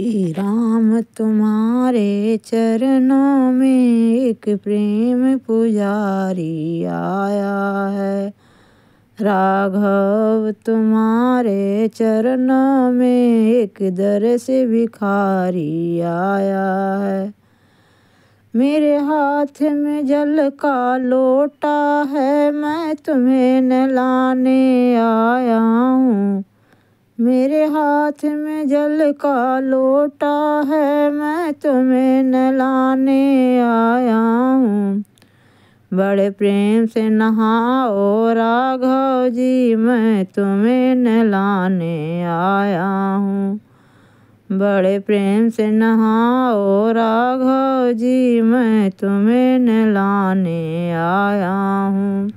श्री राम तुम्हारे चरणों में एक प्रेम पुजारी आया है। राघव तुम्हारे चरणों में एक दर से भिखारी आया है। मेरे हाथ में जल का लोटा है, मैं तुम्हें नहलाने आया हूँ। मेरे हाथ में जल का लोटा है, मैं तुम्हें नहलाने आया हूँ। बड़े प्रेम से नहाओ राघव जी, मैं तुम्हें नहलाने आया हूँ। बड़े प्रेम से नहाओ राघव जी, मैं तुम्हें नहलाने आया हूँ।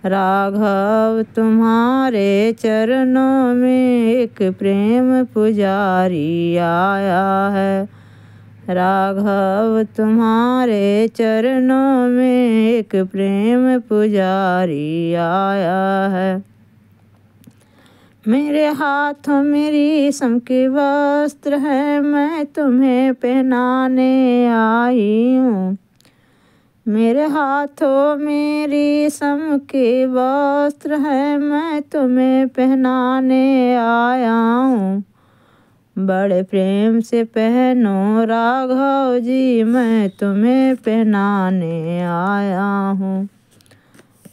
राघव तुम्हारे चरणों में एक प्रेम पुजारी आया है। राघव तुम्हारे चरणों में एक प्रेम पुजारी आया है। मेरे हाथों में रेशम के वस्त्र है, मैं तुम्हें पहनाने आई हूँ। मेरे हाथों में रेशम के वस्त्र है, मैं तुम्हें पहनाने आया हूँ। बड़े प्रेम से पहनो राघव जी, मैं तुम्हें पहनाने आया हूँ।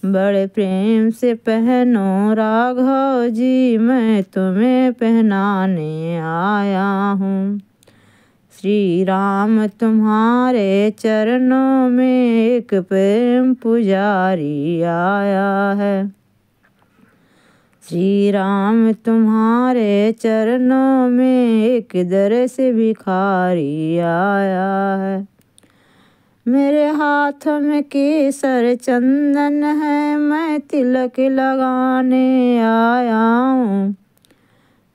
बड़े प्रेम से पहनो राघव जी, मैं तुम्हें पहनाने आया हूँ। श्री राम तुम्हारे चरणों में एक प्रेम पुजारी आया है। श्री राम तुम्हारे चरणों में एक दर से भिखारी आया है। मेरे हाथ में केसर चंदन है, मैं तिलक लगाने आया हूँ।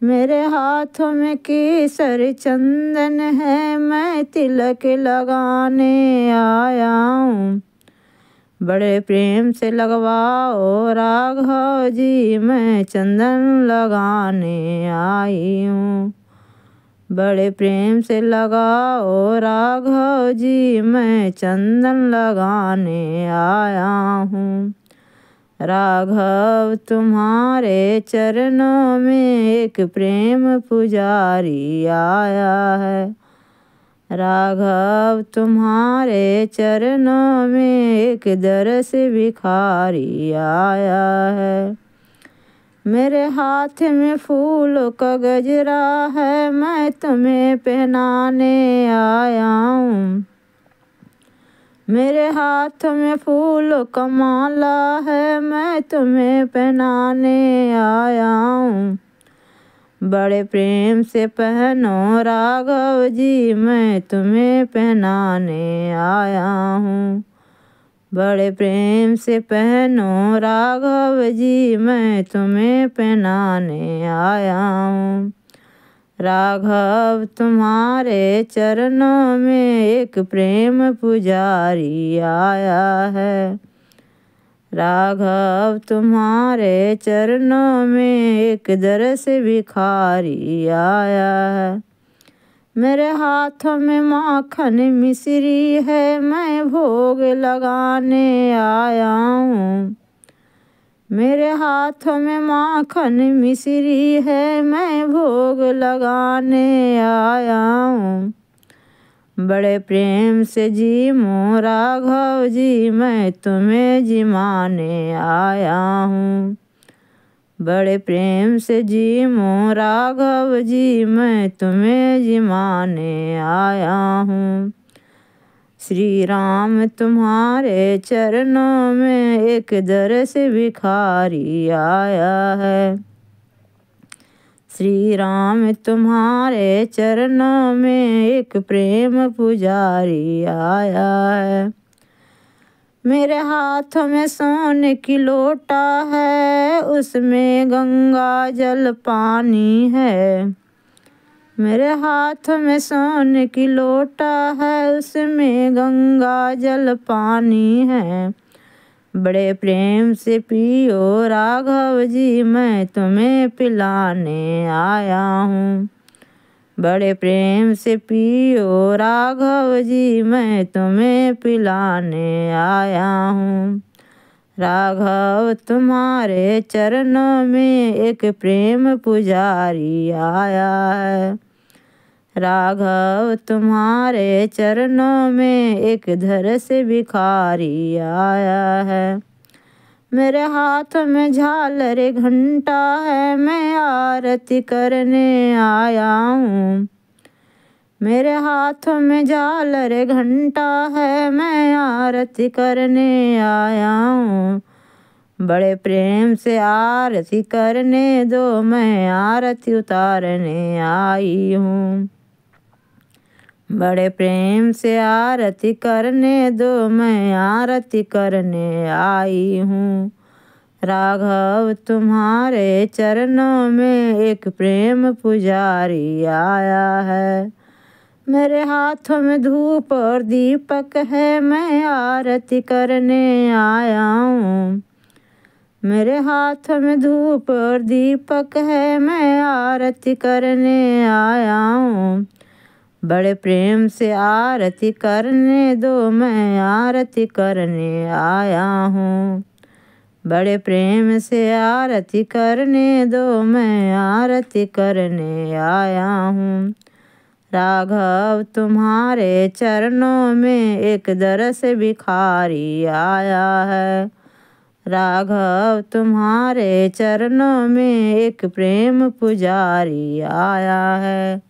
मेरे हाथों में केसर चंदन है, मैं तिलक लगाने आया हूँ। बड़े प्रेम से लगवाओ राघव जी, मैं चंदन लगाने आई हूँ। बड़े प्रेम से लगाओ राघव जी, मैं चंदन लगाने आया हूँ। राघव तुम्हारे चरणों में एक प्रेम पुजारी आया है। राघव तुम्हारे चरणों में एक दर से भिखारी आया है। मेरे हाथ में फूलों का गजरा है, मैं तुम्हें पहनाने आया हूँ। मेरे हाथ में फूलों का माला है, मैं तुम्हें पहनाने आया हूँ। बड़े प्रेम से पहनो राघव जी, मैं तुम्हें पहनाने आया हूँ। बड़े प्रेम से पहनो राघव जी, मैं तुम्हें पहनाने आया हूँ। राघव तुम्हारे चरणों में एक प्रेम पुजारी आया है। राघव तुम्हारे चरणों में एक दर से भिखारी आया है। मेरे हाथों में माखन मिश्री है, मैं भोग लगाने आया हूँ। मेरे हाथों में माखन मिश्री है, मैं भोग लगाने आया हूँ। बड़े प्रेम से जीमो राघव जी, मैं तुम्हें जिमाने आया हूँ। बड़े प्रेम से जीमो राघव जी, मैं तुम्हें जिमाने आया हूँ। श्री राम तुम्हारे चरणों में एक दर से भिखारी आया है। श्री राम तुम्हारे चरणों में एक प्रेम पुजारी आया है। मेरे हाथों में सोने की लोटा है, उसमें गंगा जल पानी है। मेरे हाथ में सोने की लोटा है, उसमें गंगा जल पानी है। बड़े प्रेम से पियो राघव जी, मैं तुम्हें पिलाने आया हूँ। बड़े प्रेम से पियो राघव जी, मैं तुम्हें पिलाने आया हूँ। राघव तुम्हारे चरणों में एक प्रेम पुजारी आया है। राघव तुम्हारे चरणों में एक धर से भिखारी आया है। मेरे हाथ में झालर घंटा है, मैं आरती करने आया हूँ। मेरे हाथ में झालर घंटा है, मैं आरती करने आया हूँ। बड़े प्रेम से आरती करने दो, मैं आरती उतारने आई हूँ। बड़े प्रेम से आरती करने दो, मैं आरती करने आई हूँ। राघव तुम्हारे चरणों में एक प्रेम पुजारी आया है। मेरे हाथों में धूप और दीपक है, मैं आरती करने आया हूँ। मेरे हाथ में धूप और दीपक है, मैं आरती करने आया हूँ। बड़े प्रेम से आरती करने दो, मैं आरती करने आया हूँ। बड़े प्रेम से आरती करने दो, मैं आरती करने आया हूँ। राघव तुम्हारे चरणों में एक दरस भिखारी आया है। राघव तुम्हारे चरणों में एक प्रेम पुजारी आया है।